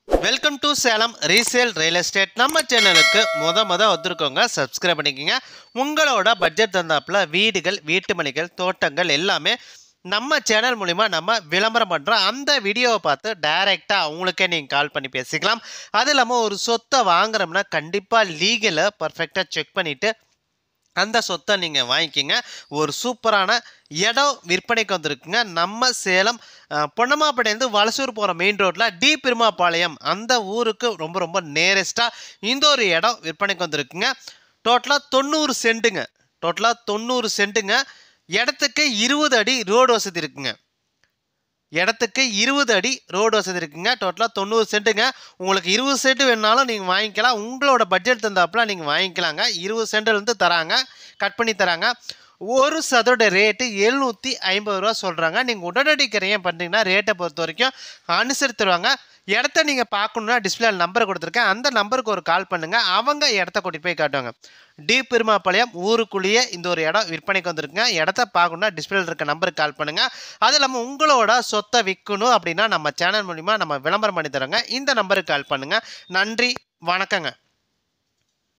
Welcome to Salem resale real estate. நம்ம சேனலுக்கு முத வந்திருக்கோங்க, சப்ஸ்கிரைப் பண்ணிக்கோங்க. உங்களோட பட்ஜெட் தந்தாப்புல வீடுகள், வீட்டு மனைகள், தோட்டங்கள் எல்லாமே நம்ம சேனல் மூலிமா நம்ம விளம்பரம் பண்ணுறோம். அந்த வீடியோவை பார்த்து டைரெக்டாக அவங்களுக்கே நீங்கள் கால் பண்ணி பேசிக்கலாம். அது இல்லாமல் ஒரு சொத்தை வாங்குறோம்னா கண்டிப்பாக லீகலை பர்ஃபெக்டாக செக் பண்ணிவிட்டு அந்த சொத்தை நீங்கள் வாங்கிக்கிங்க. ஒரு சூப்பரான இடம் விற்பனைக்கு வந்திருக்குங்க. நம்ம சேலம் பொன்னம்மாப்பேட்டையிலேருந்து வலசூர் போகிற மெயின் ரோட்டில் டி பெருமாபாளையம் அந்த ஊருக்கு ரொம்ப நேரஸ்ட்டாக இந்த ஒரு இடம் விற்பனைக்கு வந்திருக்குங்க. டோட்டலாக 90 சென்ட்டுங்க. இடத்துக்கு 20 அடி ரோடு வசதி இருக்குங்க. டோட்டலாக 90 சென்ட்டுங்க. உங்களுக்கு 20 சென்ட் வேணுனாலும் நீங்கள் வாங்கிக்கலாம். உங்களோட பட்ஜெட் தந்தாப்புல நீங்கள் வாங்கிக்கலாங்க. 20 சென்ட்லேருந்து தராங்க, கட் பண்ணி தராங்க. ஒரு சதோட ரேட்டு 750 ரூபா சொல்கிறாங்க. நீங்கள் உடனடி கிரையம் பண்ணுறீங்கன்னா ரேட்டை பொறுத்த வரைக்கும் அனுசரித்துருவாங்க. இடத்த நீங்கள் பார்க்கணுன்னா டிஸ்பிளே நம்பர் கொடுத்துருக்கேன், அந்த நம்பருக்கு ஒரு கால் பண்ணுங்கள். அவங்க இடத்த கூட்டிகிட்டு போய் காட்டுவாங்க. டி பெருமாபாளையம் ஊருக்குள்ளேயே இந்த ஒரு இடம் விற்பனைக்கு வந்திருக்குங்க. இடத்த பார்க்கணுன்னா டிஸ்பிளேல இருக்க நம்பருக்கு கால் பண்ணுங்கள். அது இல்லாமல் உங்களோட சொத்தை விற்கணும் அப்படின்னா நம்ம சேனல் மூலிமா நம்ம விளம்பரம் பண்ணி தரோங்க. இந்த நம்பருக்கு கால் பண்ணுங்கள். நன்றி, வணக்கங்க.